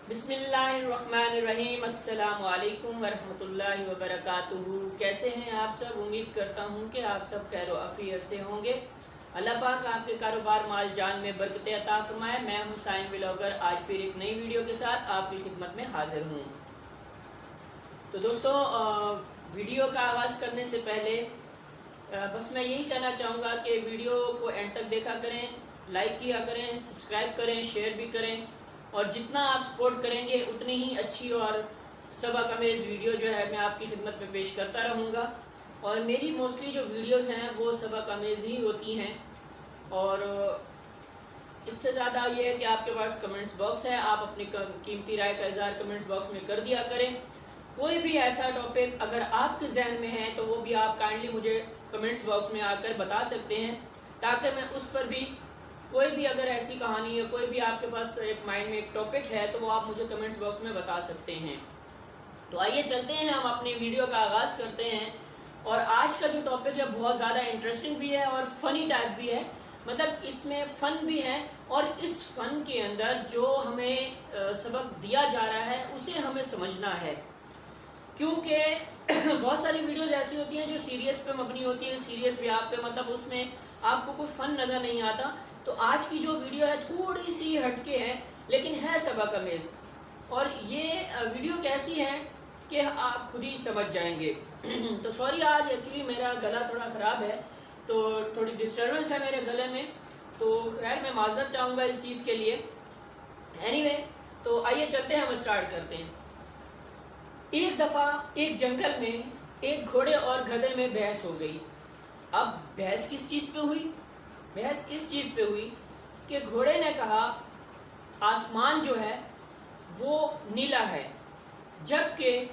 بسم اللہ الرحمن الرحیم۔ السلام علیکم ورحمۃ اللہ وبرکاتہ۔ کیسے ہیں آپ سب؟ امید کرتا ہوں کہ آپ سب خیر و عافیت سے ہوں گے۔ اللہ پاک آپ کے کاروبار مال جان میں برکت عطا فرمائے۔ میں ہوں سائن ولاگر، آج پھر ایک نئی ویڈیو کے ساتھ آپ کی خدمت میں حاضر ہوں۔ تو دوستو، ویڈیو کا آغاز کرنے سے پہلے بس میں یہی کہنا چاہوں گا کہ ویڈیو کو اینڈ تک دیکھا کریں، لائک کیا کریں، سبسکرائب کریں، شیئر بھی کریں، اور جتنا آپ سپورٹ کریں گے اتنی ہی اچھی اور سبق آمیز ویڈیو جو ہے میں آپ کی خدمت میں پیش کرتا رہوں گا۔ اور میری موسٹلی جو ویڈیوز ہیں وہ سبق آمیز ہی ہوتی ہیں، اور اس سے زیادہ یہ ہے کہ آپ کے پاس کمنٹس باکس ہے، آپ اپنی قیمتی رائے کا اظہار کمنٹس باکس میں کر دیا کریں۔ کوئی بھی ایسا ٹاپک اگر آپ کے ذہن میں ہے تو وہ بھی آپ کائنڈلی مجھے کمنٹس باکس میں آ کر بتا سکتے ہیں، تاکہ میں اس پر بھی کوئی بھی اگر ایسی کہانی ہے، کوئی بھی آپ کے پاس ایک مائنڈ میں ایک ٹاپک ہے تو وہ آپ مجھے کمنٹس باکس میں بتا سکتے ہیں۔ تو آئیے چلتے ہیں، ہم اپنی ویڈیو کا آغاز کرتے ہیں۔ اور آج کا جو ٹاپک ہے بہت زیادہ انٹرسٹنگ بھی ہے اور فنی ٹائپ بھی ہے، مطلب اس میں فن بھی ہے، اور اس فن کے اندر جو ہمیں سبق دیا جا رہا ہے اسے ہمیں سمجھنا ہے، کیونکہ بہت ساری ویڈیوز ایسی ہوتی ہیں جو سیریس پہ مبنی ہوتی ہیں، سیریس بیاہ پہ، مطلب اس میں آپ کو کوئی فن نظر نہیں آتا۔ تو آج کی جو ویڈیو ہے تھوڑی سی ہٹ کے ہے لیکن ہے سبق آمیز، اور یہ ویڈیو کیسی ہے کہ آپ خود ہی سمجھ جائیں گے۔ تو سوری، آج ایکچولی میرا گلا تھوڑا خراب ہے، تو تھوڑی ڈسٹربنس ہے میرے گلے میں، تو خیر میں معذرت چاہوں گا اس چیز کے لیے۔ اینی وے، تو آئیے چلتے ہیں، ہم اسٹارٹ کرتے ہیں۔ ایک دفعہ ایک جنگل میں ایک گھوڑے اور گدھے میں بحث ہو گئی۔ اب بحث کس چیز پہ ہوئی؟ بحث اس چیز پہ ہوئی کہ گھوڑے نے کہا آسمان جو ہے وہ نیلا ہے، جبکہ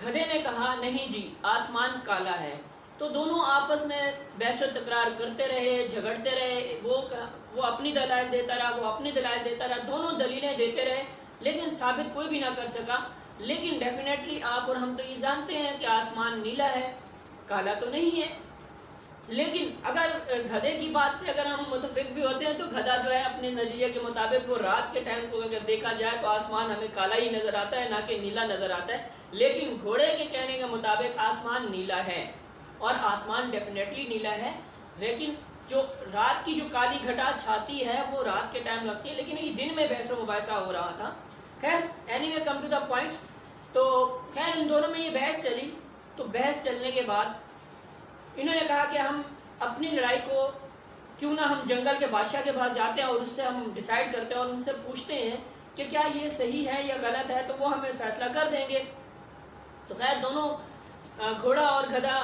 گدھے نے کہا نہیں جی آسمان کالا ہے۔ تو دونوں آپس میں بحث و تکرار کرتے رہے، جھگڑتے رہے، وہ اپنی دلائل دیتا رہا، وہ اپنی دلائل دیتا رہا، دونوں دلیلیں دیتے رہے، لیکن ثابت کوئی بھی نہ کر سکا۔ لیکن ڈیفینیٹلی آپ اور ہم تو یہ جانتے ہیں کہ آسمان نیلا ہے، کالا تو نہیں ہے۔ لیکن اگر گدھے کی بات سے اگر ہم متفق بھی ہوتے ہیں تو گدھا جو ہے اپنے نظریے کے مطابق وہ رات کے ٹائم کو اگر دیکھا جائے تو آسمان ہمیں کالا ہی نظر آتا ہے، نہ کہ نیلا نظر آتا ہے۔ لیکن گھوڑے کے کہنے کے مطابق آسمان نیلا ہے، اور آسمان ڈیفینیٹلی نیلا ہے، لیکن جو رات کی جو کالی گھٹا چھاتی ہے وہ رات کے ٹائم لگتی ہے، لیکن یہ دن میں بحث و مباحثہ ہو رہا تھا۔ خیر anyway, come to the point. تو خیر ان دونوں میں یہ بحث چلی، تو بحث چلنے کے بعد انہوں نے کہا کہ ہم اپنی لڑائی کو کیوں نہ ہم جنگل کے بادشاہ کے پاس جاتے ہیں اور اس سے ہم ڈیسائیڈ کرتے ہیں اور ان سے پوچھتے ہیں کہ کیا یہ صحیح ہے یا غلط ہے، تو وہ ہمیں فیصلہ کر دیں گے۔ تو خیر دونوں گھوڑا اور گدھا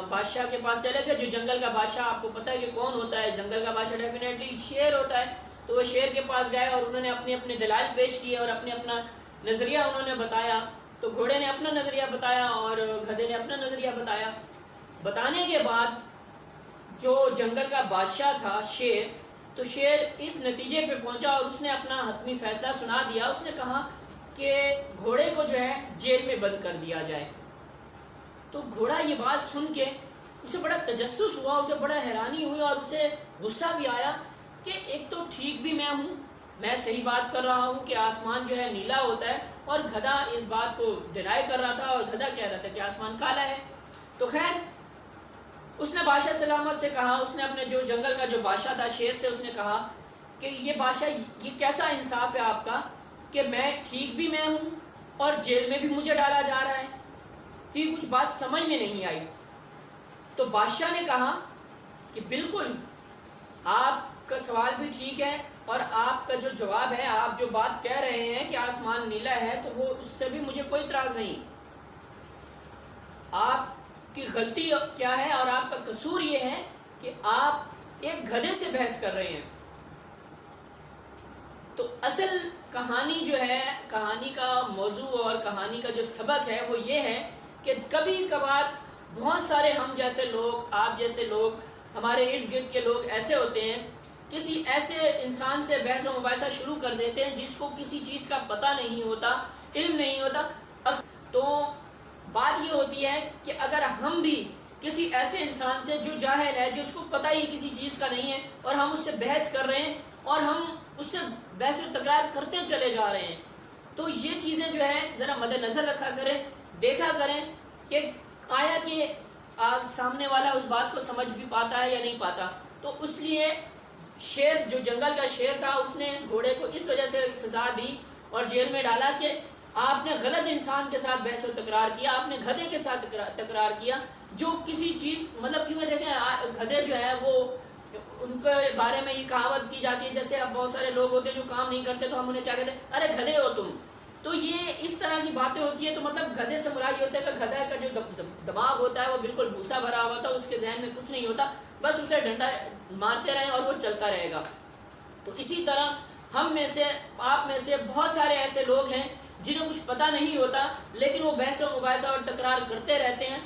بادشاہ کے پاس چلے گئے۔ جو جنگل کا بادشاہ آپ کو پتہ ہے کہ کون ہوتا ہے، جنگل کا بادشاہ ڈیفینیٹلی شیر ہوتا ہے۔ تو وہ شیر کے پاس گئے اور انہوں نے اپنے اپنے دلائل پیش کیے اور اپنا نظریہ انہوں نے بتایا۔ تو گھوڑے نے اپنا نظریہ بتایا اور گدھے نے اپنا نظریہ بتایا۔ بتانے کے بعد جو جنگل کا بادشاہ تھا شیر، تو شیر اس نتیجے پہ پہنچا اور اس نے اپنا حتمی فیصلہ سنا دیا۔ اس نے کہا کہ گھوڑے کو جو ہے جیل میں بند کر دیا جائے۔ تو گھوڑا یہ بات سن کے اسے بڑا تجسس ہوا، اسے بڑا حیرانی ہوئی اور اسے غصہ بھی آیا کہ ایک تو ٹھیک بھی میں ہوں، میں صحیح بات کر رہا ہوں کہ آسمان جو ہے نیلا ہوتا ہے، اور گدھا اس بات کو ڈینائی کر رہا تھا، اور گدھا کہہ رہا تھا کہ آسمان کالا ہے۔ تو خیر اس نے بادشاہ سلامت سے کہا، اس نے اپنے جو جنگل کا جو بادشاہ تھا شیر سے اس نے کہا کہ یہ بادشاہ یہ کیسا انصاف ہے آپ کا کہ میں ٹھیک بھی میں ہوں اور جیل میں بھی مجھے ڈالا جا رہا ہے؟ تو یہ کچھ بات سمجھ میں نہیں آئی۔ تو بادشاہ نے کہا کہ بالکل آپ کا سوال بھی ٹھیک ہے، اور آپ کا جو جواب ہے، آپ جو بات کہہ رہے ہیں کہ آسمان نیلا ہے، تو وہ اس سے بھی مجھے کوئی اعتراض نہیں۔ آپ کی غلطی کیا ہے اور آپ کا قصور یہ ہے کہ آپ ایک گدھے سے بحث کر رہے ہیں۔ تو اصل کہانی جو ہے، کہانی کا موضوع اور کہانی کا جو سبق ہے وہ یہ ہے کہ کبھی کبھار بہت سارے ہم جیسے لوگ، آپ جیسے لوگ، ہمارے ارد گرد کے لوگ ایسے ہوتے ہیں، کسی ایسے انسان سے بحث و مباحثہ شروع کر دیتے ہیں جس کو کسی چیز کا پتہ نہیں ہوتا، علم نہیں ہوتا۔ تو بات یہ ہوتی ہے کہ اگر ہم بھی کسی ایسے انسان سے جو جاہل ہے، جس کو پتہ ہی کسی چیز کا نہیں ہے، اور ہم اس سے بحث کر رہے ہیں اور ہم اس سے بحث و تکرار کرتے چلے جا رہے ہیں، تو یہ چیزیں جو ہے ذرا مد نظر رکھا کریں، دیکھا کریں کہ آیا کہ آپ سامنے والا اس بات کو سمجھ بھی پاتا ہے یا نہیں پاتا۔ تو اس لیے شیر جو جنگل کا شیر تھا اس نے گھوڑے کو اس وجہ سے سزا دی اور جیل میں ڈالا کہ آپ نے غلط انسان کے ساتھ بحث و تکرار کیا، آپ نے گدھے کے ساتھ تکرار کیا جو کسی چیز مطلب کیونکہ دیکھیں گدھے جو ہے وہ ان کے بارے میں یہ کہاوت کی جاتی ہے، جیسے اب بہت سارے لوگ ہوتے ہیں جو کام نہیں کرتے تو ہم انہیں کیا کہتے ہیں، ارے گدھے ہو تم۔ تو یہ اس طرح کی باتیں ہوتی ہیں۔ تو مطلب گدھے سے مراد یہ ہوتا ہے کہ گدھے کا جو دماغ ہوتا ہے وہ بالکل بھوسا بھرا ہوا ہوتا ہے، اس کے ذہن میں کچھ نہیں ہوتا، بس اسے ڈنڈا مارتے رہیں اور وہ چلتا رہے گا۔ تو اسی طرح ہم میں سے، آپ میں سے بہت سارے ایسے لوگ ہیں جنہیں کچھ پتہ نہیں ہوتا لیکن وہ بحث و مباحثہ اور تکرار کرتے رہتے ہیں۔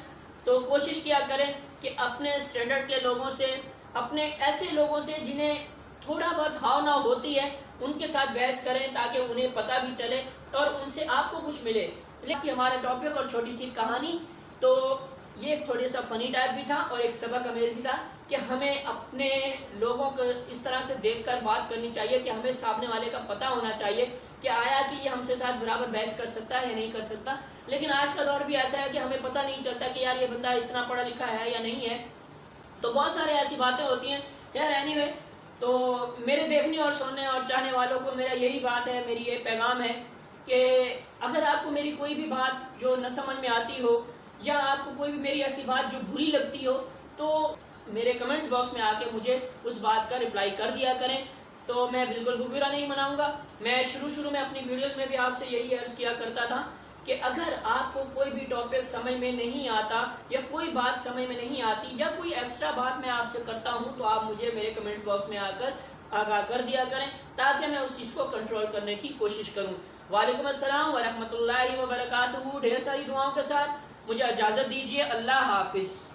تو کوشش کیا کریں کہ اپنے اسٹینڈرڈ کے لوگوں سے، اپنے ایسے لوگوں سے جنہیں تھوڑا بہت ہاؤ نہ ہوتی ہے، ان کے ساتھ بحث کریں تاکہ انہیں پتہ بھی چلے اور ان سے آپ کو کچھ ملے۔ لیکن ہمارا ٹاپک اور چھوٹی سی کہانی، تو یہ ایک تھوڑی سا فنی ٹائپ بھی تھا اور ایک سبق امیز بھی تھا کہ ہمیں اپنے لوگوں کو اس طرح سے دیکھ کر بات کرنی چاہیے کہ ہمیں سامنے والے کا پتہ ہونا چاہیے کہ آیا کہ یہ ہم سے ساتھ برابر بحث کر سکتا ہے یا نہیں کر سکتا۔ لیکن آج کا دور بھی ایسا ہے کہ ہمیں پتہ نہیں چلتا کہ یار یہ بندہ اتنا پڑھا لکھا ہے یا نہیں ہے، تو بہت سارے ایسی باتیں ہوتی ہیں۔ خیر اینی وے، تو میرے دیکھنے اور سننے اور چاہنے والوں کو میرا یہی بات ہے، میری یہ پیغام ہے کہ اگر آپ کو میری کوئی بھی بات جو نہ سمجھ میں آتی ہو یا آپ کو کوئی بھی میری ایسی بات جو بری لگتی ہو تو میرے کمنٹس باکس میں آ کے مجھے اس بات کا رپلائی کر دیا کریں، تو میں بالکل برا نہیں مناؤں گا۔ میں شروع میں اپنی ویڈیوز میں بھی آپ سے یہی عرض کیا کرتا تھا کہ اگر آپ کو کوئی بھی ٹاپک سمجھ میں نہیں آتا یا کوئی بات سمجھ میں نہیں آتی یا کوئی ایکسٹرا بات میں آپ سے کرتا ہوں تو آپ مجھے میرے کمنٹس باکس میں آ کر آگاہ کر دیا کریں تاکہ میں اس چیز کو کنٹرول کرنے کی کوشش کروں۔ وعلیکم السلام ورحمۃ اللہ وبرکاتہ۔ ڈھیر ساری دعاؤں کے ساتھ مجھے اجازت دیجیے۔ اللہ حافظ۔